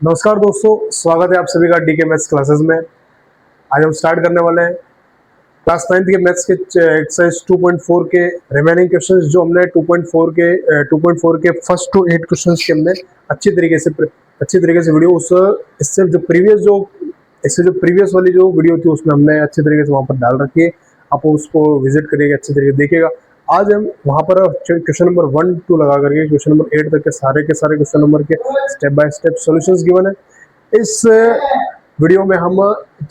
नमस्कार दोस्तों, स्वागत है आप सभी का डीके मैथ्स क्लासेस में। आज हम स्टार्ट करने वाले हैं क्लास 9th के मैथ्स के एक्सरसाइज 2.4 के रिमेनिंग क्वेश्चंस जो हमने 2.4 के फर्स्ट टू 8 क्वेश्चंस के हमने अच्छी तरीके से वीडियो उस इससे जो प्रीवियस वाली जो वीडियो थी उसमें हमने अच्छे तरीके से वहाँ पर डाल रखी है। आप उसको विजिट करिएगा, अच्छे तरीके से देखिएगा। आज हम वहाँ पर क्वेश्चन नंबर 1 2 लगा करके क्वेश्चन नंबर 8 तक के सारे क्वेश्चन नंबर के step by step solutions given है। इस वीडियो में हम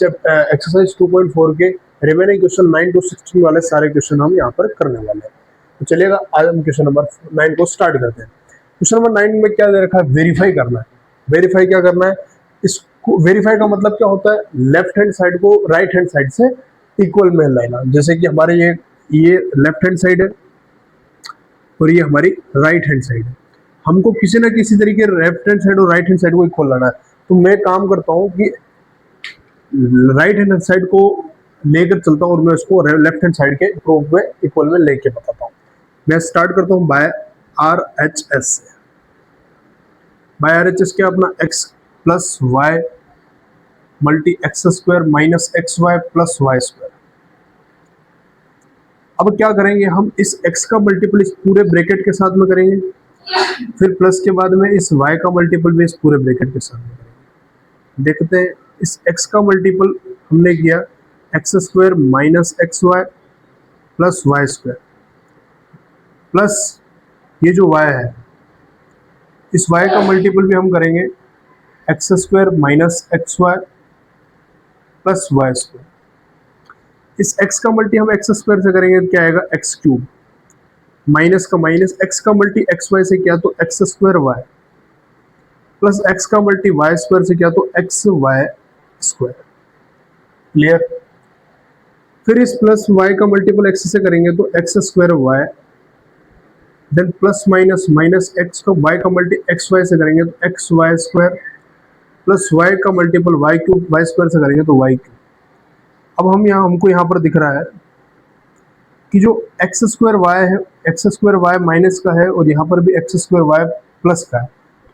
जब एक्सरसाइज 2.4 के रिमेनिंग क्वेश्चन 9 to 16 वाले सारे क्वेश्चन हम यहाँ पर करने वाले हैं। तो चलिएगा, आज हम क्वेश्चन नंबर 9 को स्टार्ट करते हैं। क्वेश्चन नंबर 9 में क्या दे रखा है? वेरीफाई करना है। वेरीफाई क्या करना है? इसको वेरीफाई का मतलब क्या होता है? लेफ्ट हैंड साइड को राइट हैंड साइड से इक्वल में लाना। जैसे कि हमारे ये लेफ्ट हैंड साइड है और ये हमारी राइट हैंड साइड है। हमको किसी ना किसी तरीके लेफ्ट हैंड साइड और राइट हैंड साइड को इक्वल लाना है। तो मैं काम करता हूँ कि राइट हैंड साइड को लेकर चलता हूँ और मैं उसको लेफ्ट हैंड साइड के प्रूफ में इक्वल में लेके बताता हूँ। मैं स्टार्ट करता हूँ बाय आर एच एस से। बाय आर एच एस क्या? अपना x plus y multi x square minus x y plus y square. अब क्या करेंगे हम? इस x का मल्टीपल इस पूरे ब्रैकेट के साथ में करेंगे, फिर प्लस के बाद में इस y का मल्टीपल भी इस पूरे ब्रैकेट के साथ में करेंगे। देखते हैं, इस x का मल्टीपल हमने किया x square minus x y plus y square, plus ये जो y है इस y का मल्टीपल भी हम करेंगे x square minus x y plus y square. इस x का मल्टी हम एक्स स्क्वायर से करेंगे तो क्या आएगा? एक्स क्यूब, माइनस का माइनस x का मल्टी एक्स वाई से किया तो x square y, plus x का मल्टी वाई स्क्वायर से किया तो एक्स वाई स्क्वायर। क्लियर? फिर इस प्लस y का मल्टीपल x से करेंगे तो x square y, then plus minus minus x का y का मल्टी एक्स वाई से करेंगे तो x y square, plus y का multiple y cube y square से करेंगे तो वाई क्यूब। अब हमको यहाँ पर दिख रहा है कि जो एक्स स्क्वायर वाई है, एक्स स्क्वायर वाई माइनस का है और यहाँ पर भी एक्स स्क्वायर वाई प्लस का है।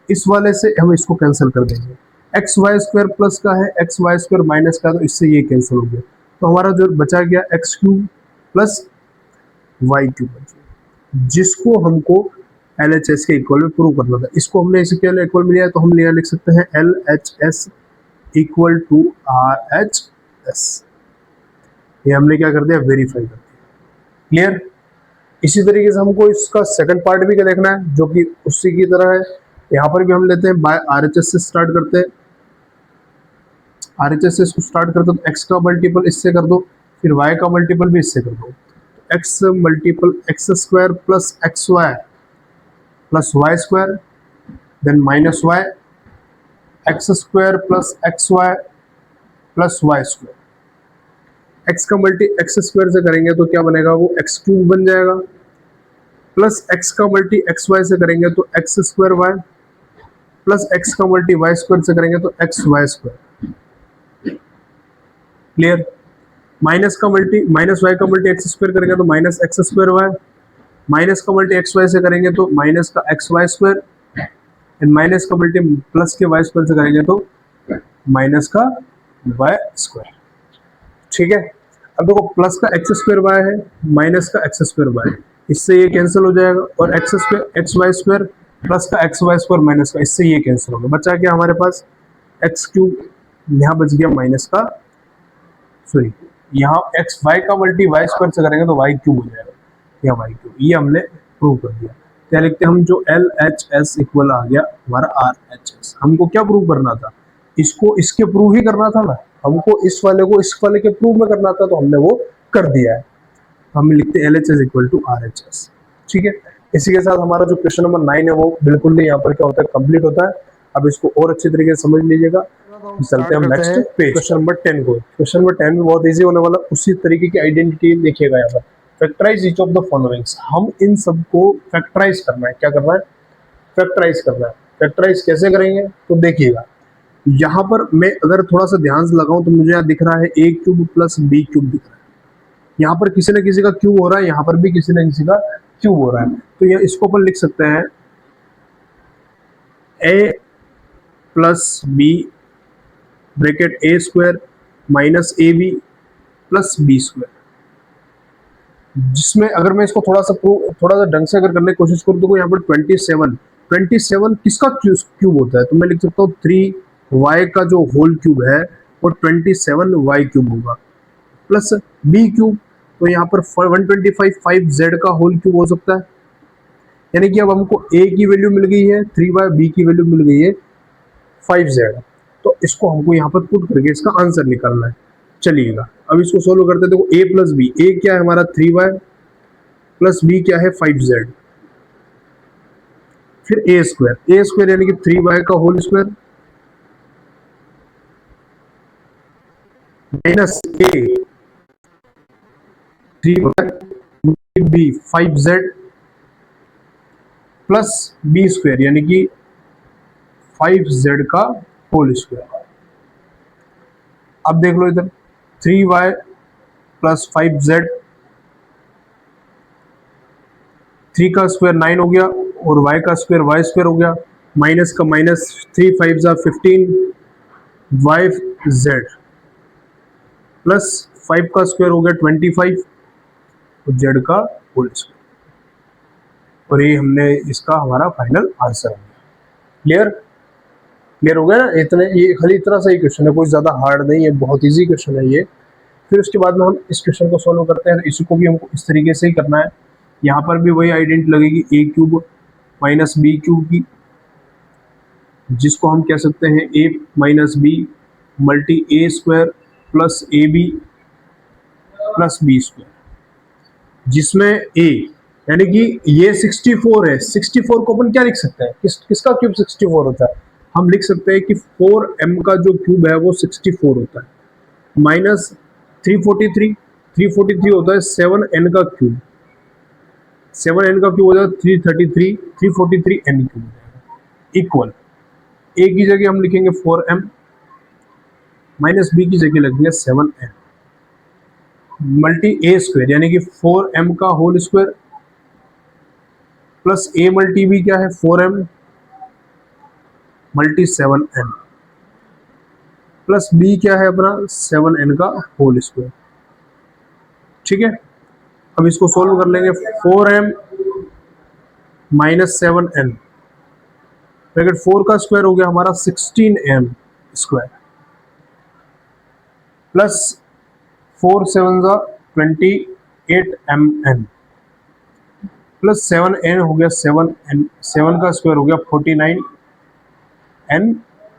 इस वाले से हम इसको कैंसिल कर देंगे। एक्स वाई स्क्वायर प्लस का है, एक्स वाई स्क्वायर माइनस का है, तो इससे ये कैंसिल हो गया। तो हमारा जो बचा गया x cube plus y cube बच गया, जिसको हमको एल एच एस के इक्वल में प्रूव करना था। इसको हमने इसे क्या इक्वल में लिया, तो हम लिख सकते हैं L H S equal to R H S. ये हमने क्या कर दिया? वेरीफाई कर दिया। क्लियर? इसी तरीके से हमको इसका सेकंड पार्ट भी क्या देखना है, जो कि उसी की तरह है। यहाँ पर भी हम लेते हैं बाय आर एच एस से स्टार्ट करते हैं। आर एच एस से इसको स्टार्ट करते तो एक्स का मल्टीपल इससे कर दो, फिर वाई का मल्टीपल भी इससे कर दो। X multiple x square plus x y plus y square, then minus y x square plus x y plus y square. X का मल्टी एक्स स्क्वायर से करेंगे तो क्या बनेगा? वो एक्स क्यूब बन जाएगा, प्लस एक्स का मल्टी एक्स वाई से करेंगे तो x square y, plus x का मल्टी वाई स्क्वायर से करेंगे तो x y square. Clear? Minus y का मल्टी एक्स स्क्वायर करेंगे तो minus x square y, minus का मल्टी एक्स वाई से करेंगे तो माइनस का x y square, and minus का मल्टी प्लस के वाई स्क्वायर से करेंगे तो माइनस का वाई स्क्वायर। ठीक है? अब देखो, प्लस का एक्स स्क्वायर वाई है, माइनस का एक्स स्क्वायर वाई, इससे ये कैंसिल हो जाएगा, और x square x y square plus का एक्स वाई स्क्वायर माइनस का, इससे ये कैंसिल हो गया। बचा क्या हमारे पास? एक्स क्यूब, यहाँ बच गया माइनस का, सॉरी यहाँ एक्स वाई का मल्टी वाई स्क्वायर से करेंगे तो वाई क्यूब हो जाएगा, या वाई क्यूब। ये हमने प्रूव कर दिया। क्या लिखते हैं हम? जो एल एच एस इक्वल आ गया हमारा आर एच एस। हमको क्या प्रूव करना था? इसको इसके प्रूव ही करना था ना, हमको इस वाले को इस वाले के प्रूव में करना था, तो हमने वो कर दिया है। हम लिखते हैं L H S equal to R H S. ठीक है? इसी के साथ हमारा जो क्वेश्चन नंबर 9 है वो बिल्कुल यहाँ पर क्या होता है? कंप्लीट होता है। अब इसको और अच्छे तरीके से समझ लीजिएगा। चलते हैं हम नेक्स्ट पेज, क्वेश्चन नंबर 10 को। क्वेश्चन नंबर 10 में बहुत इजी होने वाला। उसी तरीके की आइडेंटिटी देखिएगा यहाँ पर, factorize each of the followings. हम इन सबको फैक्टराइज करना है। क्या करना है? फैक्टराइज करना है। फैक्टराइज कैसे करेंगे? तो देखिएगा, यहाँ पर मैं अगर थोड़ा सा ध्यान से लगाऊं तो मुझे यहाँ दिख रहा है a cube plus b cube दिख रहा है। यहाँ पर किसी न किसी का क्यूब हो रहा है, यहाँ पर भी किसी न किसी का क्यूब हो रहा है। तो ये इसको अपन लिख सकते हैं a plus b bracket a square minus a b plus b square, जिसमें अगर मैं इसको थोड़ा सा ढंग से अगर करने की कोशिश करूँ तो यहाँ पर 27 किसका क्यूब होता है, तो मैं लिख सकता हूँ 3y का जो होल क्यूब है वो 27y क्यूब होगा, प्लस बी क्यूब, तो यहाँ पर 125 5z का होल क्यूब हो सकता है। यानी कि अब हमको a की वैल्यू मिल गई है 3y, b की वैल्यू मिल गई है 5z, तो इसको हमको यहाँ पर पुट करके इसका आंसर निकालना है। चलिएगा अब इसको सोल्व करते हैं। देखो a प्लस बी, a क्या है हमारा 3y प्लस b क्या है 5z, फिर a स्क्वायर यानी कि 3y का whole square minus a 3y b 5z plus b square यानी कि 5z का होल स्क्वायर। अब देख लो इधर 3y प्लस 5z, 3 का स्क्वायर 9 हो गया और y का स्क्वायर हो गया, माइनस का माइनस 3 5 15 yz प्लस 5 का स्क्वायर हो गया 25 और z का होल स्क्वायर, और ये हमने इसका हमारा फाइनल आंसर है। क्लियर हो गया ना? ये खाली इतना सा ही क्वेश्चन है, कोई ज़्यादा हार्ड नहीं है, बहुत इजी क्वेश्चन है ये। फिर उसके बाद में हम इस क्वेश्चन को सॉल्व करते हैं, इसको भी हमको इस तरीके से ही करना है। यहाँ पर भी वही आइडेंटिटी लगेगी a cube minus b cube की, जिसको हम कह सकते हैं a minus b multi a square plus a b plus b square, जिसमें ए यानी कि ये 64 है, 64 को अपन क्या लिख सकते हैं, किसका क्यूब 64 होता है, हम लिख सकते हैं कि 4m का जो क्यूब है वो 64 होता है, माइनस 343 होता है 7n का क्यूब, 7n का क्यूब हो जाएगा 333, 343n क्यूब हो जाएगा, इक्वल a की जगह हम लिखेंगे 4m माइनस b की जगह लिखेंगे 7n मल्टी a स्क्वायर यानी कि 4m का whole square plus a multi b क्या है 4m multi 7n plus b क्या है अपना 7n का होल स्क्वायर। ठीक है, अब इसको सोल्व कर लेंगे। 4m माइनस 7n ब्रैकेट 4 का स्क्वायर हो गया हमारा 16m square plus 4 7 28mn plus 7n हो गया 7n, 7 का स्क्वायर हो गया 49n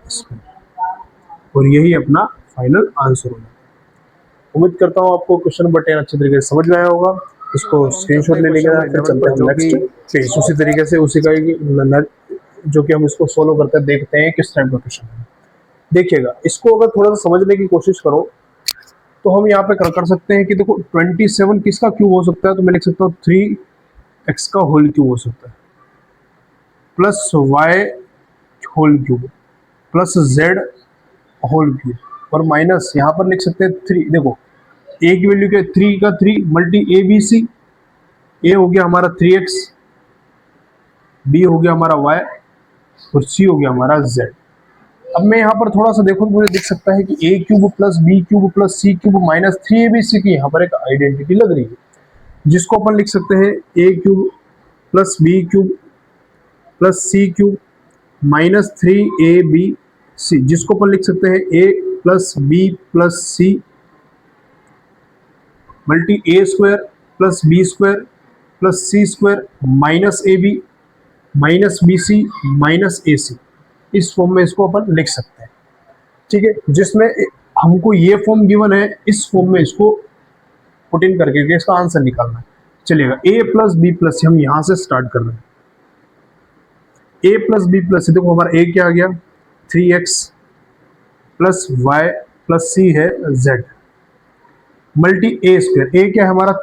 स्क्वायर, और यही अपना फाइनल आंसर होगा। उम्मीद करता हूँ आपको क्वेश्चन नंबर 10 अच्छे तरीके से समझ में आया होगा। इसको स्क्रीनशॉट ले लेंगे, फिर चलते हैं नेक्स्ट पेज। उसी तरीके से उसी का जो कि हम इसको सोल्व करते हैं, देखते हैं किस टाइप का क्वेश्चन है। देखिएगा, इसको अगर थोड़ा सा समझने की कोशिश करो तो हम यहाँ पे कर सकते हैं कि देखो 27 किसका क्यूब हो सकता है, तो मैं लिख सकता हूँ 3x का होल क्यूब हो सकता है plus y whole cube plus z whole cube, और माइनस यहाँ पर लिख सकते हैं 3। देखो a की वैल्यू क्या है 3 का 3 multi a b c, a हो गया हमारा 3x, b हो गया हमारा y और c हो गया हमारा z। अब मैं यहाँ पर थोड़ा सा देखो तो मुझे दिख सकता है कि a cube plus b cube plus c cube minus 3abc की यहाँ पर एक आइडेंटिटी लग रही है, जिसको अपन लिख सकते हैं a cube plus b cube plus c cube minus 3abc, जिसको अपन लिख सकते हैं a plus b plus c multi a square plus b square plus c square minus a b minus b c minus a c, इस form में इसको अपन लिख सकते हैं। ठीक है, जिसमें हमको ये फॉर्म गिवन है, इस फॉर्म में इसको पुट इन करके इसका आंसर निकालना है। चलिएगा, a प्लस बी प्लस हम यहां से स्टार्ट कर रहे हैं। a प्लस बी प्लस, देखो हमारा a क्या आ गया 3x plus y plus c है z multi a square, a क्या है हमारा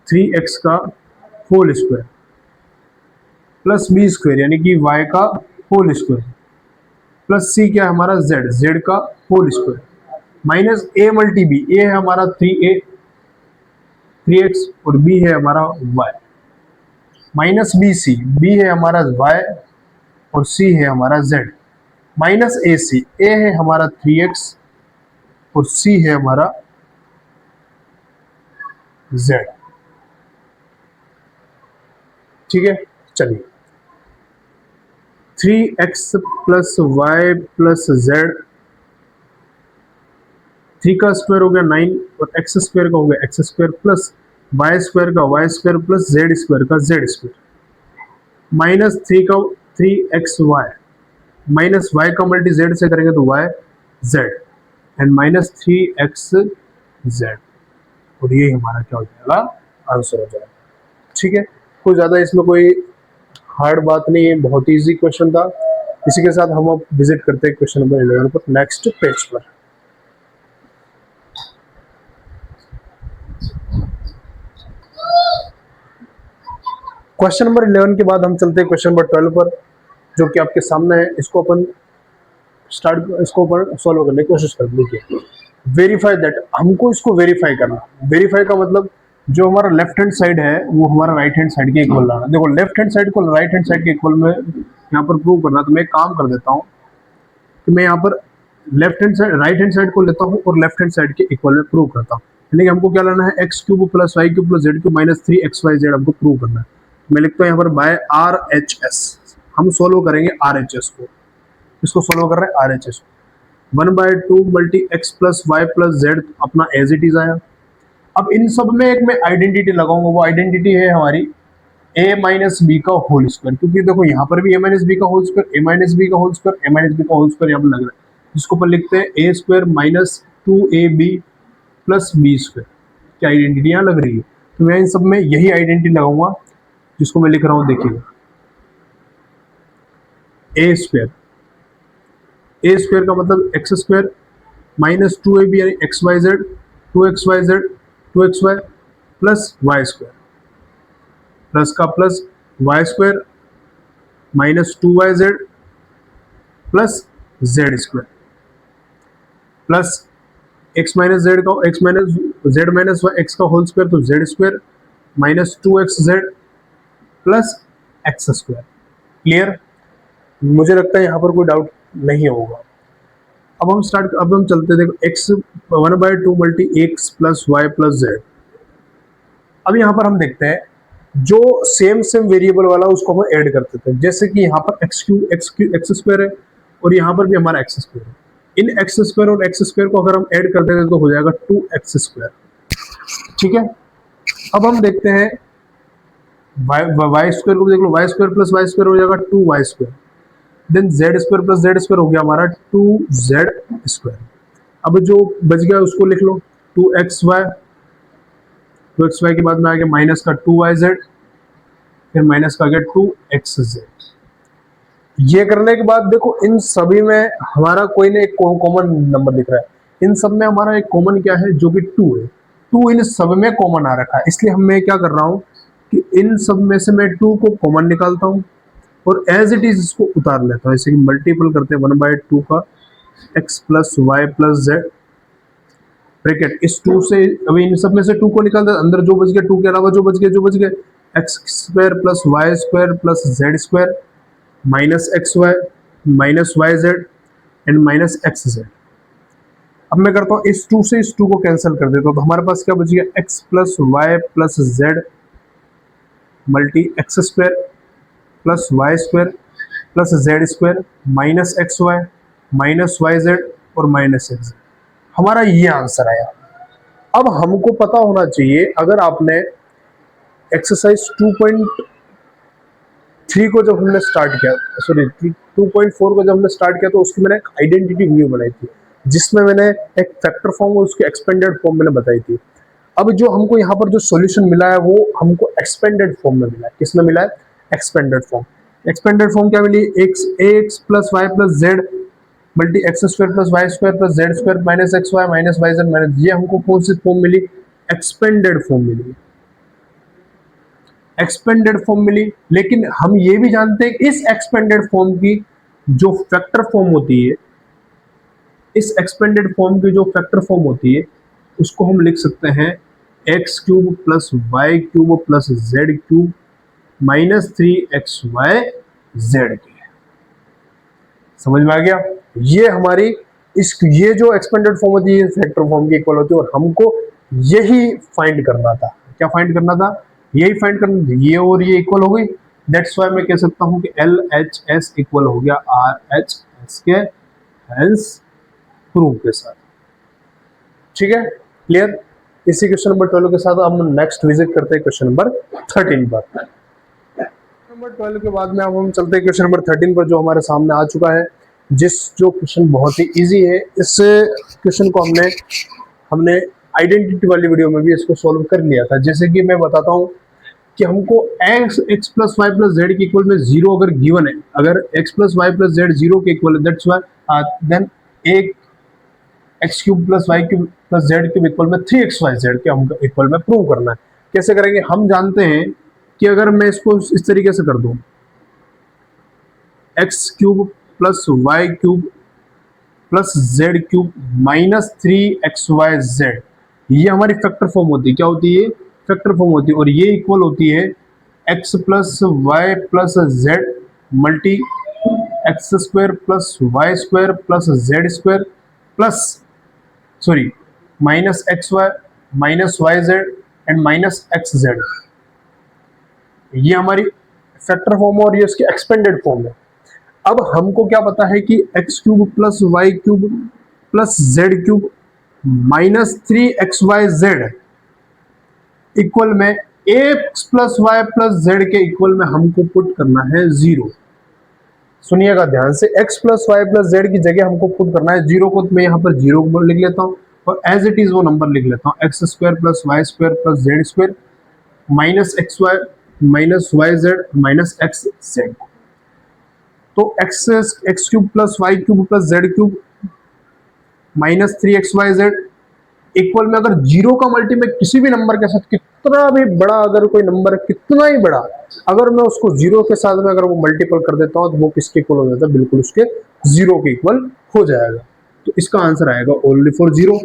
3x का whole square plus b square यानी कि y का होल स्क्वायर प्लस c क्या है हमारा z का whole square minus a multi b, a है हमारा 3x और b है हमारा y माइनस b है हमारा y और c है हमारा z। माइनस ए सी, ए है हमारा 3x और c है हमारा z। ठीक है, चलिए 3x plus y plus Z, 3 का स्क्वायर हो गया 9 और एक्स स्क्वायर का हो गया x square plus y square का y square plus z square का जेड स्क्वायर, माइनस 3 का 3xy, माइनस वाई का मल्टी जेड से करेंगे तो Y z and minus 3xz, और ये हमारा क्या हो जाएगा, आंसर हो जाएगा। ठीक है, कोई ज़्यादा इसमें कोई हार्ड बात नहीं है, बहुत इजी क्वेश्चन था। इसी के साथ हम अब विजिट करते हैं क्वेश्चन नंबर 11 पर, नेक्स्ट पेज पर। क्वेश्चन नंबर 11 के बाद हम चलते हैं क्वेश्चन नंबर 12 पर, जो कि आपके सामने है। इसको अपन इसको अपन सॉल्व करने की कोशिश कर लीजिए। वेरीफाई दैट, हमको इसको वेरीफाई करना। वेरीफाई का मतलब जो हमारा लेफ्ट हैंड साइड है वो हमारा राइट हैंड साइड के इक्वल लाना। देखो लेफ्ट हैंड साइड को राइट हैंड साइड के इक्वल में यहाँ पर प्रूव करना, तो मैं एक काम कर देता हूँ कि मैं यहाँ पर left hand side right hand side को लेता हूँ और लेफ्ट हैंड साइड के इक्वल में प्रूव करता हूँ। यानी कि हमको क्या लाना है, x cube plus y cube plus z cube minus 3xyz हमको प्रूव करना है। मैं लिखता हूँ यहाँ पर बाय RHS, हम सोल्व करेंगे RHS को। इसको सोल्व कर रहे हैं RHS को। 1/2 multi x plus y plus z अपना एज इट इज आया। अब इन सब में एक मैं आइडेंटिटी लगाऊंगा, वो आइडेंटिटी है हमारी a माइनस बी का होल स्क्वायर, क्योंकि देखो यहाँ पर भी a माइनस बी का whole square, a minus b का whole square, a minus b का होल स्क्वायर यहाँ पर लग रहा है, जिसको अपन लिखते हैं a square minus 2ab plus b square की आइडेंटिटी यहाँ लग रही है। तो मैं इन सब में यही आइडेंटिटी लगाऊंगा जिसको मैं लिख रहा हूँ, देखिएगा a स्क्वायर का मतलब एक्स स्क्वायर माइनस 2ab यानी xyz 2xyz 2xy plus y square, plus का plus y square minus 2yz plus z square plus x minus z का x minus z minus y x का whole square तो z square minus 2xz plus x square. Clear, मुझे लगता है यहाँ पर कोई डाउट नहीं होगा। अब हम चलते हैं, देखो x 1/2 multi x plus y plus z. अब यहाँ पर हम देखते हैं जो सेम वेरिएबल वाला उसको हम ऐड करते थे, जैसे कि यहाँ पर एक्स स्क्वायर है और यहाँ पर भी हमारा एक्स स्क्वायर है। इन एक्स स्क्वायर और एक्स स्क्वायर को अगर हम ऐड कर देते तो हो जाएगा 2x स्क्वायर। ठीक है, अब हम देखते हैं वाई स्क्वायर को भी देख लो, y square plus y square हो जाएगा 2y square, then z square plus z square हो गया हमारा 2z स्क्वायर। अब जो बच गया उसको लिख लो 2xy, 2xy के बाद में आ गया माइनस का 2yz, फिर माइनस का आ गया 2xz। ये करने के बाद देखो इन सभी में हमारा कोई ना एक कॉमन नंबर दिख रहा है। इन सब में हमारा एक कॉमन क्या है, जो कि 2 है। 2 इन सब में कॉमन आ रखा है, इसलिए हम मैं क्या कर रहा हूँ कि इन सब में से मैं 2 को कॉमन निकालता हूँ और एज इट इज इसको उतार लेता हूँ। जैसे कि मल्टीपल करते हैं 1/2 का x plus y plus z bracket इस 2 से, अभी इन सब में से 2 को निकाल दे, अंदर जो बच गया 2 के अलावा जो बच गए x square plus y square plus z square minus XY minus YZ and minus XZ। अब मैं करता हूँ इस 2 से इस 2 को कैंसिल कर देता हूँ, तो हमारे पास क्या बच गया x plus y plus z multi x square plus y square plus z square minus XY minus YZ और माइनस XZ। हमारा ये आंसर आया। अब हमको पता होना चाहिए, अगर आपने एक्सरसाइज 2.3 को जब हमने स्टार्ट किया, सॉरी 2.4 को जब हमने स्टार्ट किया, तो उसकी मैंने एक आइडेंटिटी व्यू बनाई थी, जिसमें मैंने एक फैक्टर फॉर्म और उसकी एक्सपेंडेड फॉर्म मैंने बताई थी। अब जो हमको यहाँ पर जो सॉल्यूशन मिला है वो हमको एक्सपेंडेड फॉर्म में मिला है। किसमें मिला है, एक्सपेंडेड फॉर्म। एक्सपेंडेड फॉर्म क्या मिली, x plus y plus z multi x square plus y square plus z square minus XY minus YZ minus, ये हमको कौन सी फॉर्म मिली, एक्सपेंडेड फॉर्म मिली, एक्सपेंडेड फॉर्म मिली। लेकिन हम ये भी जानते हैं कि इस एक्सपेंडेड फॉर्म की जो फैक्टर फॉर्म होती है, इस एक्सपेंडेड फॉर्म की जो फैक्टर फॉर्म होती है उसको हम लिख सकते हैं x cube plus y cube plus z cube minus 3XYZ के। समझ में आ गया? ये हमारी ये जो एक्सपेंडेड फॉर्म होती है फैक्टर फॉर्म की इक्वल होती है, और हमको यही फाइंड करना था। क्या फाइंड करना था? यही फाइंड करना था। ये और ये इक्वल हो गई, दैट्स वाई मैं कह सकता हूं कि एल एच एस इक्वल हो गया आर एच एस के, हेंस प्रूफ के साथ। ठीक है, क्लियर? इसी क्वेश्चन नंबर 12 के साथ हम नेक्स्ट विजिट करते हैं क्वेश्चन नंबर 13 पर। नंबर 12 के बाद में अब हम चलते हैं क्वेश्चन नंबर 13 पर, जो हमारे सामने आ चुका है, जो क्वेश्चन बहुत ही इजी है। इस क्वेश्चन को हमने आइडेंटिटी वाली वीडियो में भी इसको सॉल्व कर लिया था। जैसे कि मैं बताता हूँ कि हमको x plus y plus z के इक्वल में 0 अगर गिवन है, अगर x plus y plus z 0 के इक्वल है, दैट्स वाई देन एक x cube plus y cube plus z cube equal में 3xyz के हमको इक्वल में प्रूव करना है। कैसे करेंगे? हम जानते हैं कि अगर मैं इसको इस तरीके से कर दूं, x cube plus y cube plus z cube minus 3xyz, ये हमारी फैक्टर फॉर्म होती है। क्या होती है? फैक्टर फॉर्म होती है। और ये इक्वल होती है x plus y plus z multi x square plus y square plus z square plus sorry minus x y minus y z and minus x z. ये हमारी फैक्टर फॉर्म है और ये उसकी एक्सपेंडेड फॉर्म है। अब हमको क्या पता है कि x cube plus y cube plus z cube minus 3xyz equal में x plus y plus z के इक्वल में हमको पुट करना है 0। सुनिएगा ध्यान से, x plus y plus z की जगह हमको पुट करना है 0 को। तो मैं यहाँ पर 0 को लिख लेता हूँ और एज इट इज वो नंबर लिख लेता हूँ, x square plus y square plus z square minus x y minus y z minus x z. तो x cube plus y cube plus z cube minus 3xyz equal में अगर 0 का multi में किसी भी नंबर के साथ, कितना भी बड़ा अगर कोई नंबर है, कितना ही बड़ा, अगर मैं उसको 0 के साथ में अगर वो मल्टीपल कर देता हूं तो वो किसके इक्वल हो जाता है? बिल्कुल उसके 0 के इक्वल हो जाएगा। तो इसका आंसर आएगा ओनली फॉर 0।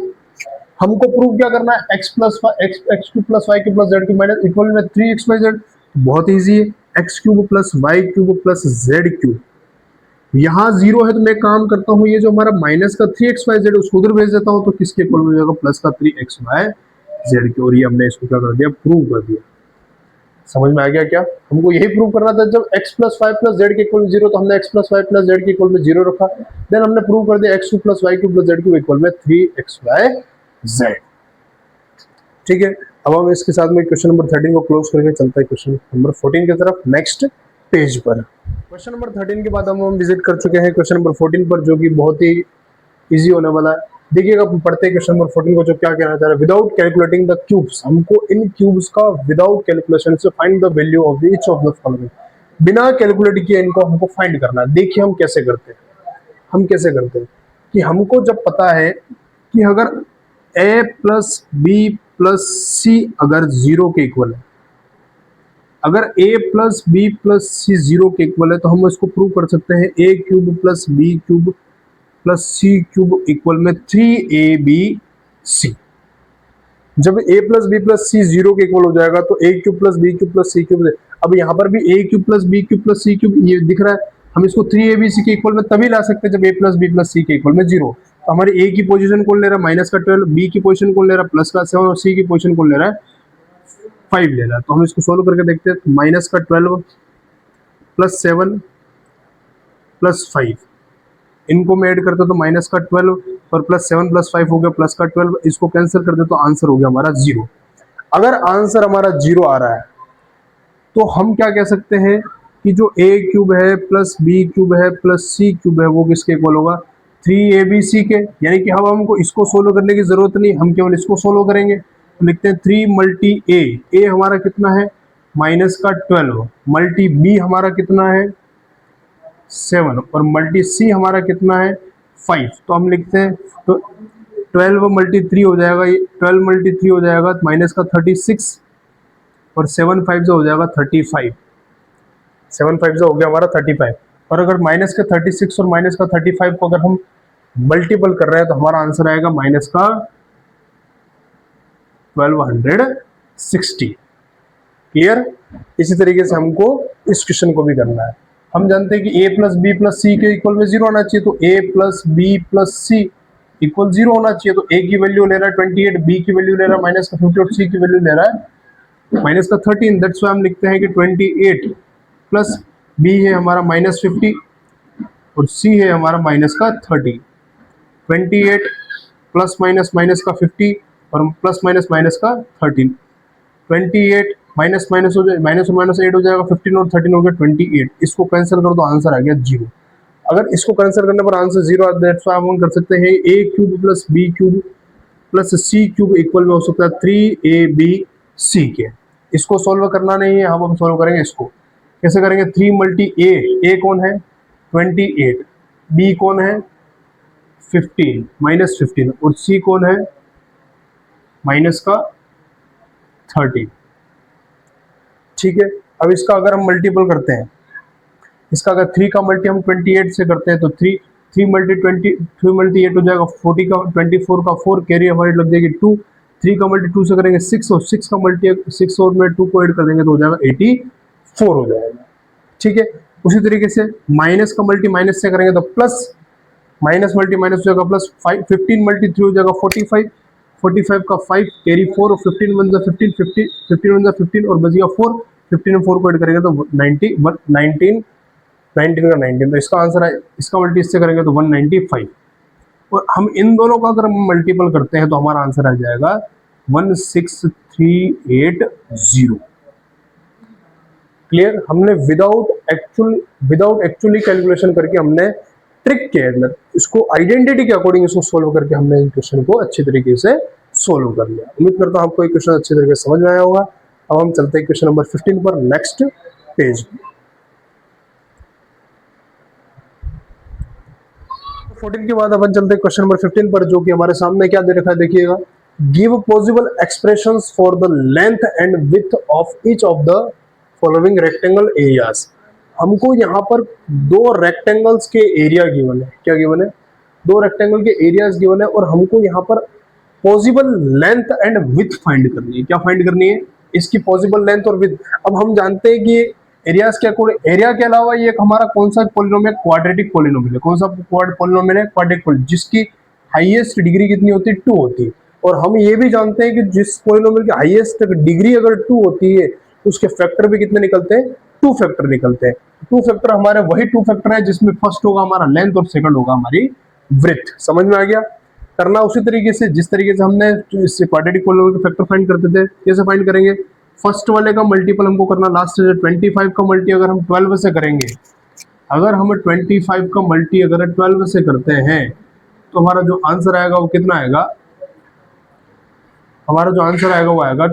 हमको प्रूव क्या करना है? X cube plus y cube plus z cube minus equal में 3xyz। बहुत ईजी है, x cube plus y cube plus z cube, यहाँ 0 है तो मैं काम करता हूँ, ये जो हमारा माइनस का 3xyz उसको उधर भेज देता हूँ, तो किसके इक्वल हो जाएगा? प्लस का 3xyz के। और ये हमने इसको क्या कर दिया? प्रूव कर दिया। समझ में आ गया क्या? हमको यही प्रूव करना था। जब x plus y plus z के इक्वल 0, तो हमने x plus y plus z के इक्वल में 0 रखा, देन हमने प्रूव कर दिया x cube plus y cube plus z cube equal में 3xyz। ठीक है, अब हम इसके साथ में क्वेश्चन नंबर 13 को क्लोज करके चलते हैं क्वेश्चन नंबर 14 की तरफ नेक्स्ट पेज पर। क्वेश्चन नंबर 13 के बाद हम विजिट कर चुके हैं क्वेश्चन नंबर 14 पर, जो कि बहुत ही इजी होने वाला है। देखिएगा पढ़ते हैं क्वेश्चन नंबर 14 को, जो क्या कहना चाह रहा है। विदाउट कैलकुलेटिंग द क्यूब्स, हमको इन क्यूब्स का विदाउट कैलकुलेशन से find the value of each of the following, बिना कैलकुलेट किए इनको हमको फाइंड करना है। देखिए हम कैसे करते हैं। हम कैसे करते हैं कि हमको जब पता है कि अगर a प्लस बी प्लस सी अगर 0 के इक्वल है, अगर a plus b plus c 0 के इक्वल है, तो हम इसको प्रूव कर सकते हैं a cube plus b cube plus c cube equal में 3abc। जब a plus b plus c 0 के इक्वल हो जाएगा तो a cube plus b cube plus c cube, अब यहाँ पर भी a cube plus b cube plus c cube ये दिख रहा है, हम इसको 3abc के इक्वल में तभी ला सकते हैं जब a plus b plus c के इक्वल में 0। तो हमारी a की पोजीशन कौन ले रहा है? माइनस का 12, b की पोजीशन कौन ले रहा है? प्लस का 7, और c की पोजीशन कौन ले रहा है? 5 ले रहा है। तो हम इसको सोल्व करके देखते हैं। माइनस का 12 प्लस 7 प्लस 5, इनको मैं ऐड करते तो माइनस का 12 और प्लस 7 प्लस 5 हो गया प्लस का 12, इसको कैंसिल कर दे तो आंसर हो गया हमारा 0। अगर आंसर हमारा 0 आ रहा है तो हम क्या कह सकते हैं कि जो a क्यूब है प्लस बी क्यूब है प्लस सी क्यूब है वो किसके इक्वल होगा? 3abc के। यानी कि हम हमको इसको सोल्व करने की जरूरत नहीं, हम केवल इसको सोल्व करेंगे। तो लिखते हैं 3 मल्टी a हमारा कितना है? माइनस का 12 मल्टी b हमारा कितना है? 7 और मल्टी सी हमारा कितना है? 5। तो हम लिखते हैं तो 12 मल्टी 3 हो जाएगा, 12 मल्टी 3 हो जाएगा माइनस का 36 और 7 5 से हो जाएगा 35। 7 5 से हो गया हमारा 35। और अगर माइनस का 36 और माइनस का 35 को अगर हम मल्टीपल कर रहे हैं तो हमारा आंसर आएगा माइनस का 1260। क्लियर? इसी तरीके से हमको इस क्वेश्चन को भी करना है। हम जानते हैं कि a plus b plus c के इक्वल में 0 आना चाहिए, तो a plus b plus c equal 0 होना चाहिए। तो a की वैल्यू ले रहा है 28, b की वैल्यू ले रहा है माइनस का 50 और c की वैल्यू ले रहा है माइनस का 13। दैट्स व्हाई हम लिखते हैं कि 28 प्लस b है हमारा माइनस 50 और c है हमारा माइनस का 30। 28 प्लस माइनस माइनस का 50 और प्लस माइनस माइनस का 13। 28 माइनस माइनस हो जाए, माइनस और माइनस 8 हो जाएगा, 15 और 13 हो गया 28। इसको कैंसिल कर दो, आंसर आ गया 0। अगर इसको कैंसिल करने पर आंसर 0 आता है, तो हम कर सकते हैं a cube plus b cube plus c cube equal में हो सकता है 3abc के। इसको सोल्व करना नहीं है, हम सोल्व करेंगे इसको। कैसे करेंगे? 3 मल्टी a कौन है 28, b कौन है 15 माइनस 15 और c कौन है माइनस का 30। ठीक है, अब इसका अगर हम मल्टीपल करते हैं, इसका अगर 3 का मल्टी हम 28 से करते हैं तो 3 मल्टी 8 हो जाएगा 40 का, 24 का 4 कैरी हमारी लग जाएगी 2। 3 का मल्टी 2 से करेंगे 6 और 6 का मल्टी 6 और में 2 को ऐड कर देंगे तो हो जाएगा 84 हो जाएगा। ठीक है, उसी तरीके से माइनस का मल्टी माइनस से करेंगे तो प्लस, माइनस मल्टी माइनस हो जाएगा प्लस 15 मल्टी 3 हो जाएगा 45, 45 का 5 कैरी 4 और 15 बन जाए 15, 15 बन जाए 15 और बच गया 4। 15 और 4 को ऐड करेंगे तो 19 का 19, तो इसका आंसर है, इसका मल्टी इससे करेंगे तो 195। और हम इन दोनों का अगर मल्टीपल करते हैं तो हमारा आंसर आ जाएगा 16380। क्लियर? हमने विदाउट एक्चुअली कैलकुलेशन करके हमने ट्रिक के अंदर इसको आइडेंटिटी के अकॉर्डिंग इसको सोल्व करके हमने इन क्वेश्चन को अच्छी तरीके से सोल्व कर लिया। उम्मीद करता हूं आपको ये क्वेश्चन अच्छी तरीके से समझ में आया होगा। अब हम चलते हैं क्वेश्चन नंबर 15 पर, नेक्स्ट पेज। 14 के बाद अपन चलते हैं क्वेश्चन नंबर 15 पर, जो कि हमारे सामने क्या दे रखा है देखिएगा। Give possible expressions for the length and width of each of the following rectangle areas. हमको यहाँ पर दो रेक्टेंगल्स के एरिया गिवन है। क्या गिवन है? दो रेक्टेंगल के एरियाज गिवन है और हमको यहाँ पर possible length and width find करनी है। क्या फाइंड करनी है? इसकी पॉसिबल लेंथ और विड्थ। अब हम जानते हैं कि एरियाज के अकॉर्डिंग, एरिया के अलावा ये हमारा कौन सा पॉलिनोमियल? क्वाड्रेटिक पॉलिनोमियल है। कौन सा पॉलिनोमियल है? क्वाड्रेटिक पॉलिनोमियल, जिसकी हाईएस्ट डिग्री कितनी होती है? 2 होती है। और हम ये भी जानते हैं कि जिस पॉलिनोमियल की हाईएस्ट डिग्री अगर 2 होती है उसके फैक्टर भी कितने निकलते हैं? 2 फैक्टर निकलते हैं। 2 फैक्टर हमारे वही 2 फैक्टर है जिसमें फर्स्ट होगा हमारा लेंथ और सेकंड होगा हमारी विड्थ। समझ में आ गया? करना उसी तरीके से जिस तरीके से हमने इससे क्वाड्रेटिक पॉलिनोमियल के फैक्टर फाइंड करते थे। कैसे फाइंड करेंगे? फर्स्ट वाले का मल्टीपल हमको करना लास्ट से 25 का मल्टी अगर हम 12 से करेंगे, अगर हम 25 का मल्टी अगर 12 से करते हैं तो हमारा जो आंसर आएगा वो कितना आएगा? हमारा जो आंसर आएगा वो आएगा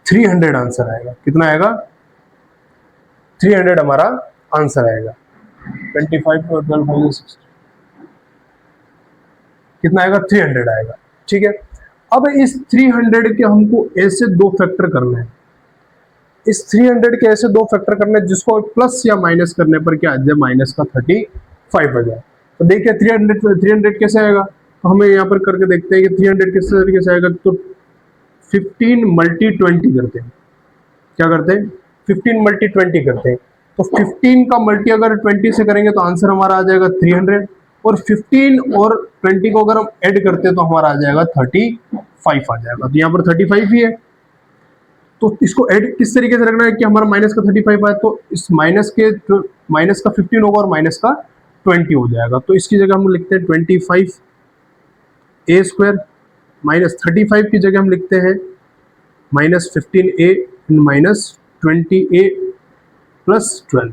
300 आंसर आएगा। कितना आएगा? 300 हमारा आंसर आएगा। 25 और 12 60 कितना आएगा? 300 आएगा। ठीक है, अब इस 300 के हमको ऐसे दो फैक्टर करना है। इस 300 के ऐसे दो फैक्टर करने हैं जिसको प्लस या माइनस करने पर क्या आ जाए? माइनस का 35 आ जाए। तो देखिए 300 कैसे आएगा? तो हमें यहाँ पर करके देखते हैं कि 300 किस तरीके से आएगा। तो 15 मल्टी 20 करते हैं। क्या करते हैं? 15 मल्टी 20 करते हैं। तो 15 का मल्टी अगर 20 से करेंगे तो आंसर हमारा आ जाएगा 300, और 15 और 20 को अगर हम ऐड करते हैं तो हमारा आ जाएगा 35 आ जाएगा। तो यहाँ पर 35 ही है। तो इसको ऐड किस तरीके से रखना है कि हमारा माइनस का 35 आए, तो इस माइनस का 15 होगा और माइनस का 20 हो जाएगा। तो इसकी जगह हम लिखते हैं 25 ए स्क्वायर माइनस 35 की जगह हम लिखते हैं minus 15a minus 20a plus 12।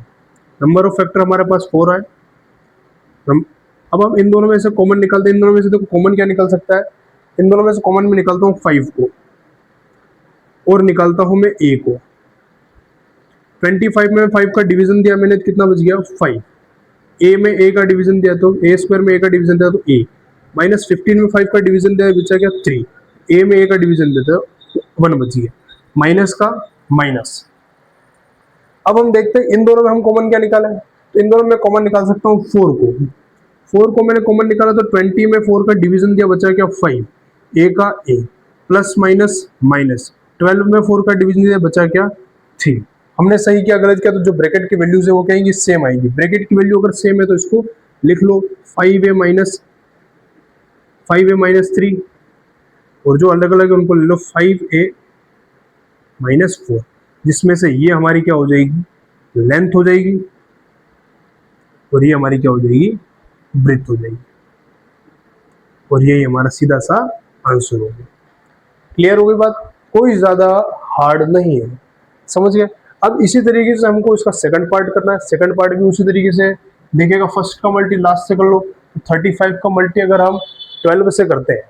Number of factor हमारे पास 4 है। अब हम इन दोनों में से कॉमन निकालते हैं। इन दोनों में से देखो कॉमन क्या निकल सकता है? इन दोनों में से कॉमन में निकालता हूँ 5 को और निकालता हूं मैं a को। 25 में 5 का डिवीजन दिया मैंने, कितना बच गया? 5। a में a का डिवीजन दिया तो a स्क्वायर में a का डिवीजन दिया तो a, माइनस 15 में 5 का डिवीजन दिया बचा क्या? 3। a में a का डिवीजन देते तो 1 बच गया, माइनस का माइनस। अब हम देखते हैं इन दोनों में हम कॉमन क्या निकाला है। तो इन दोनों में कॉमन निकाल सकता हूँ 4 को। 4 को मैंने कॉमन निकाला तो 20 में 4 का डिवीजन दिया बचा क्या? 5। a का a प्लस माइनस माइनस 12 में 4 का डिवीजन दिया बचा क्या? 3। हमने सही किया गलत किया, तो जो ब्रैकेट की वैल्यूज है वो कहेंगी सेम आएंगी। ब्रैकेट की वैल्यू अगर सेम है तो इसको लिख लो 5a-3, और जो अलग अलग है उनको ले लो 5a-4, जिसमें से ये हमारी क्या हो जाएगी, लेंथ हो जाएगी, और ये हमारी क्या हो जाएगी, ब्रेथ हो जाएगी, और यही हमारा सीधा सा आंसर हो गया। क्लियर हो गई बात, कोई ज्यादा हार्ड नहीं है, समझ गए। अब इसी तरीके से हमको इसका सेकंड पार्ट करना है। सेकंड पार्ट भी उसी तरीके से देखिएगा, फर्स्ट का मल्टी लास्ट से कर लो। 35 का मल्टी अगर हम 12 से करते हैं,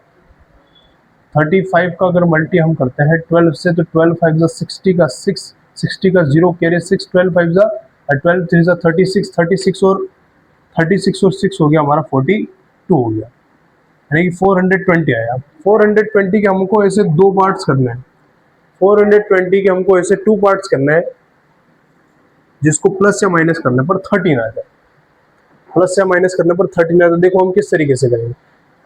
35 का अगर मल्टी हम करते हैं 12 से, तो 12 5 60 का 6, 60 का 0 कैरे 6, 12 5 12 3 36, 36 और 36 और 6 हो गया हमारा 42 हो गया, यानी कि 420 आया। 420 के हमको ऐसे दो पार्ट्स करना है, 420 के हमको ऐसे टू पार्ट्स करना है, जिसको प्लस या माइनस करने पर 13 आ जाए। प्लस या माइनस करने पर 13 आता है। देखो हम किस तरीके से करेंगे,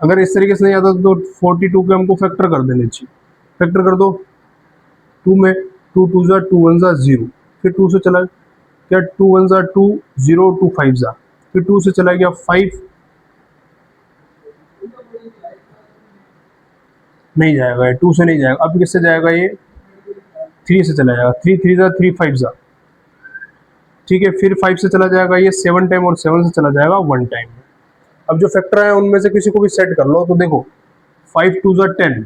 अगर इस तरीके से नहीं आता तो 42 के हमको फैक्टर कर देने चाहिए। फैक्टर कर दो 2 में, 2 2 जा 2 1 जा 0, फिर 2 से चला क्या, 2 1 जा 2 0 2 5 जा, फिर 2 से चला गया 5, नहीं जाएगा, 2 से नहीं जाएगा। अब किससे जाएगा, ये 3 से चला जाएगा, 3 3 जा 3 5 जा, ठीक है। फिर 5 से चला जाएगा ये 7 टाइम, और 7 से चला जाएगा 1 टाइम। अब जो फैक्टर है उनमें से किसी को भी सेट कर लो, तो देखो 5 2 जा 10,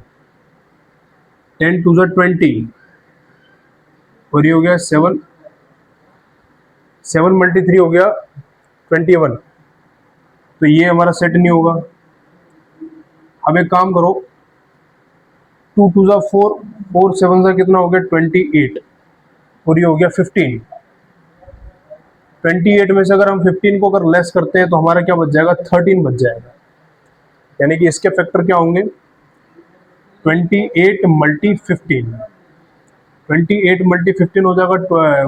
10 2 जा 20, और ये हो गया 7, 7 मल्टी 3 हो गया 21, तो ये हमारा सेट नहीं होगा। अब एक काम करो, 2 2 जा 4, 4 7 जा कितना हो गया 28, और ये हो गया 15। 28 में से अगर हम 15 को अगर लेस करते हैं तो हमारा क्या बच जाएगा, 13 बच जाएगा। यानी कि इसके फैक्टर क्या होंगे, 28 मल्टी 15, 28 मल्टी 15 हो जाएगा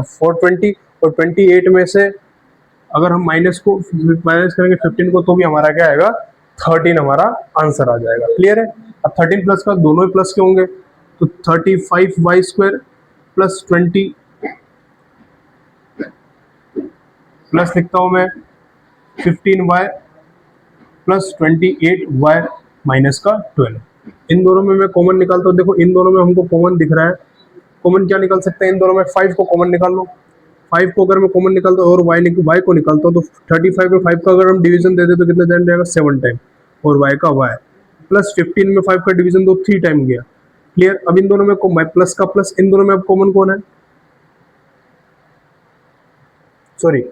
420, और 28 में से अगर हम माइनस करेंगे 15 को, तो भी हमारा क्या आएगा, 13 हमारा आंसर आ जाएगा। क्लियर है। अब 13 प्लस का दोनों ही प्लस के होंगे, तो 35y² प्लस 20 प्लस लिखता हूं मैं 15y प्लस 28y माइनस का 12। इन दोनों में मैं कॉमन निकालता हूँ। देखो इन दोनों में हमको कॉमन दिख रहा है, कॉमन क्या निकाल सकते हैं इन दोनों में, 5 को कॉमन निकाल लो। 5 को अगर मैं कॉमन निकालता हूँ और y को निकालता हूँ, तो 35 में 5 का अगर हम डिवीजन दे दे तो कितना टाइम जाएगा, 7 टाइम, और y का y, प्लस 15 में 5 का डिवीजन दो 3 टाइम गया। क्लियर। अब इन दोनों में प्लस का प्लस, इन दोनों में अब कॉमन कौन है, सॉरी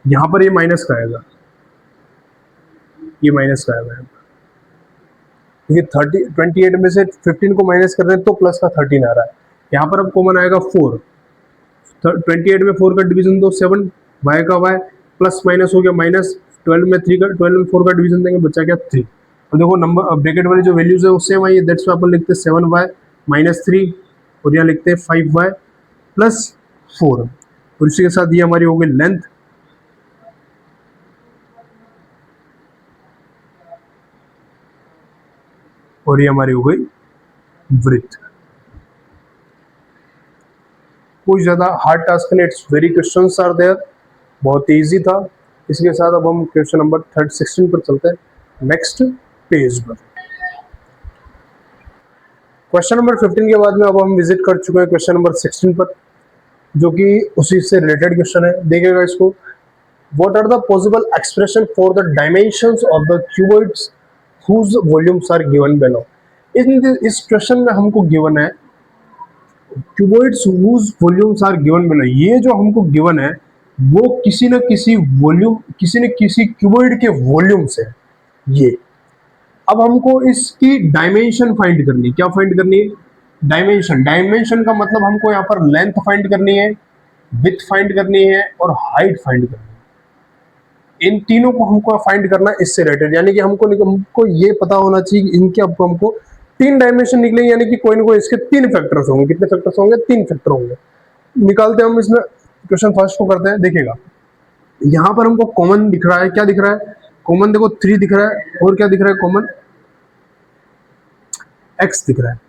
यहाँ पर ये माइनस का आएगा, ये माइनस का आएगा, क्योंकि 28 में से 15 को माइनस कर रहे हैं तो प्लस का 13 आ रहा है। यहाँ पर अब कॉमन आएगा 4, 28 में 4 का डिवीजन दो 7, y का y, प्लस माइनस हो गया माइनस, 12 में 3 का 12 में 4 का डिवीजन देंगे, बचा गया 3। और देखो नंबर ब्रैकेट वाली जो वैल्यूज है वो सेम आई है, दैट्स व्हाई अपन लिखते हैं 7y माइनस 3, और यहाँ लिखते हैं 5y प्लस 4, और इसी के साथ ये हमारी हो गई लेंथ, और ये हमारी हो गई ब्रेथ। कोई ज़्यादा हार्ड टास्क नहीं, it's very questions are there, बहुत इजी था। इसके साथ अब हम क्वेश्चन नंबर 16 पर चलते हैं, नेक्स्ट पेज पर। क्वेश्चन नंबर 15 के बाद में अब हम विजिट कर चुके हैं क्वेश्चन नंबर 16 पर, जो कि उसी से रिलेटेड क्वेश्चन है। देखिएगा इसको, what are the possible expression for the dimensions of the cuboids whose volumes are given below। इस क्वेश्चन में हमको गिवन है cuboids whose volumes are given below। ये जो हमको गिवन है वो किसी न किसी वॉल्यूम, किसी न किसी क्यूबॉइड के वॉल्यूम से ये। अब हमको इसकी डायमेंशन फाइंड करनी है। क्या फाइंड करनी है, डायमेंशन। डायमेंशन का मतलब हमको यहाँ पर लेंथ फाइंड करनी है, विड्थ फाइंड करनी है, और हाइट फाइंड करनी है। इन तीनों को हमको फाइंड करना इससे रिलेटेड, यानी कि हमको ये पता होना चाहिए कि इनके अब हमको 3 डायमेंशन निकलेंगे, यानी कि कोई ना कोई इसके 3 फैक्टर्स होंगे। कितने फैक्टर्स होंगे, 3 फैक्टर होंगे। निकालते हैं हम इसमें, क्वेश्चन फर्स्ट को करते हैं। देखिएगा यहाँ पर हमको कॉमन दिख रहा है, क्या दिख रहा है कॉमन, देखो 3 दिख रहा है, और क्या दिख रहा है कॉमन, x दिख रहा है।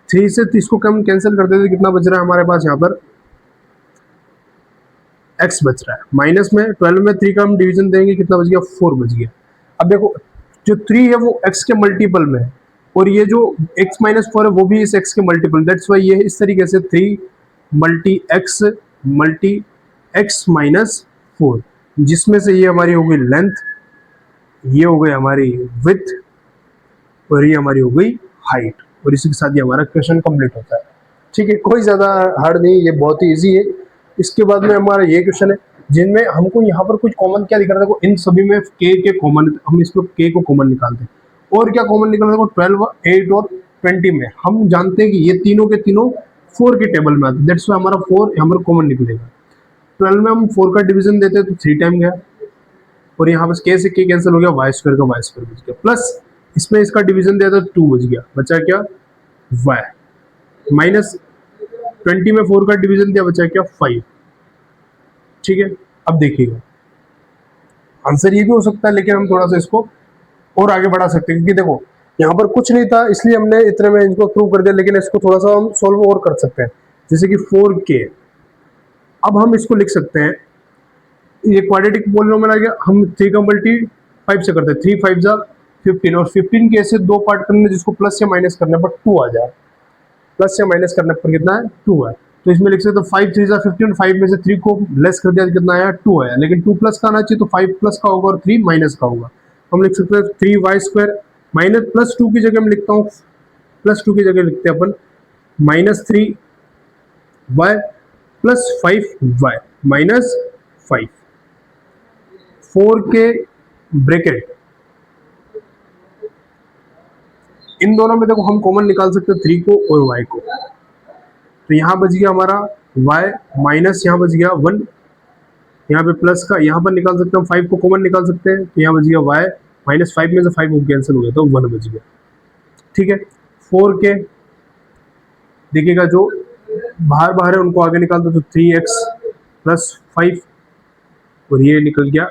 3 से 30 को हम कैंसिल कर देते, कितना बच रहा है हमारे पास यहाँ पर एक्स बच रहा है, माइनस में 12 में 3 का हम डिवीजन देंगे, कितना बच गया, 4 बच गया। अब देखो जो 3 है वो x के मल्टीपल में है, और ये जो x माइनस 4 है वो भी इस x के मल्टीपल, दैट्स वाई ये इस तरीके से 3 मल्टी x माइनस 4, जिसमें से ये हमारी हो गई लेंथ, ये हो गई हमारी विड्थ, और ये हमारी हो गई हाइट, और इसी के साथ ये हमारा क्वेश्चन कंप्लीट होता है। ठीक है, कोई ज़्यादा हार्ड नहीं, ये बहुत ही ईजी है। इसके बाद में हमारा ये क्वेश्चन है जिनमें हमको यहाँ पर कुछ कॉमन क्या दिख रहा है, देखो इन सभी में के कॉमन, हम इसको के को कॉमन निकालते हैं, और क्या कॉमन निकल रहा है, 12, 8 और 20 में हम जानते हैं कि ये तीनों के तीनों 4 के टेबल में आते हैं, दैट्स वाई हमारा 4 यहाँ पर कॉमन निकलेगा। 12 में हम 4 का डिवीजन देते हैं तो 3 टाइम गया, और यहाँ पर के से के कैंसिल हो गया, वाई स्क्वायर का वाई स्क्वायर बच गया, प्लस इसमें इसका डिवीजन दिया था 2 बच गया, बचा क्या, वाई, माइनस 20 में 4 का डिवीजन दिया, बचा क्या, 5। ठीक है, अब देखिएगा आंसर ये भी हो सकता है, लेकिन हम थोड़ा सा इसको और आगे बढ़ा सकते हैं, क्योंकि देखो यहाँ पर कुछ नहीं था इसलिए हमने इतने में इनको प्रूव कर दिया, लेकिन इसको थोड़ा सा हम सोल्व और कर सकते हैं, जैसे कि 4k। अब हम इसको लिख सकते हैं, ये क्वाड्रेटिक पॉलिनोमियल आ गया, हम 3 का मल्टी 5 से करते हैं, 3 5 जा 15, और 15 के ऐसे दो पार्ट करने जिसको प्लस या माइनस करने पर 2 आ जाए, प्लस या माइनस करने पर कितना है, 2 है। तो इसमें लिख सकते हैं 5 3 जा 15, 5 में से 3 को लेस कर दिया, कितना आया, 2 आया, लेकिन 2 प्लस का आना चाहिए, तो 5 प्लस का होगा और 3 माइनस का होगा। हम लिख सकते हैं 3 वाई स्क्वायर माइनस प्लस 2 की जगह मैं लिखता हूँ, प्लस 2 की जगह लिखते हैं अपन -3 वाई प्लस 5 वाई माइनस 5, 4 के ब्रैकेट, इन दोनों में देखो हम कॉमन निकाल सकते हैं 3 को और y को, तो यहाँ बच गया हमारा y माइनस, यहाँ बच गया 1, यहाँ पे प्लस का यहाँ पर निकाल सकते हैं, 5 को कॉमन निकाल सकते हैं, तो यहाँ बच गया y माइनस 5 में से 5 को कैंसिल हो गया, तो 1 बच गया। ठीक है, 4 के देखिएगा जो बाहर बाहर है उनको आगे निकाल दो, तो 3x प्लस 5, और ये निकल गया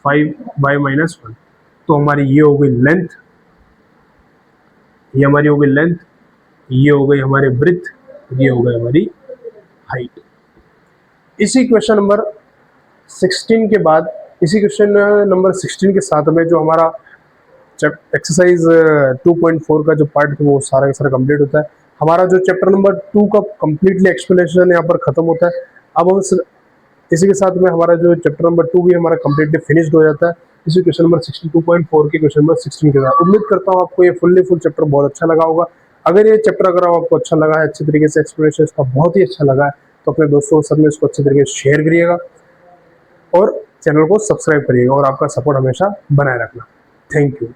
5y माइनस 1, तो हमारी ये हो गई लेंथ, ये हमारी हो गई लेंथ, ये हो गई हमारे ब्रेथ, ये हो गई हमारी हाइट। इसी क्वेश्चन नंबर 16 के बाद, इसी क्वेश्चन नंबर 16 के साथ में जो हमारा एक्सरसाइज 2.4 का जो पार्ट है वो सारा का सारा कंप्लीट होता है। हमारा जो चैप्टर नंबर 2 का कंप्लीटली एक्सप्लेनेशन यहाँ पर खत्म होता है। अब हम इसी के साथ में हमारा जो चैप्टर नंबर 2 भी हमारा कंप्लीटली फिनिश्ड हो जाता है, इसी क्वेश्चन नंबर 62.4 के क्वेश्चन नंबर 16 के साथ। उम्मीद करता हूँ आपको ये फुल चैप्टर बहुत अच्छा लगा होगा। अगर ये चैप्टर अगर आपको अच्छा लगा है, अच्छी तरीके से एक्सप्लेनेशन इसका बहुत ही अच्छा लगा है, तो अपने दोस्तों के साथ में इसको अच्छे तरीके से शेयर करिएगा और चैनल को सब्सक्राइब करिएगा, और आपका सपोर्ट हमेशा बनाए रखना। Thank you.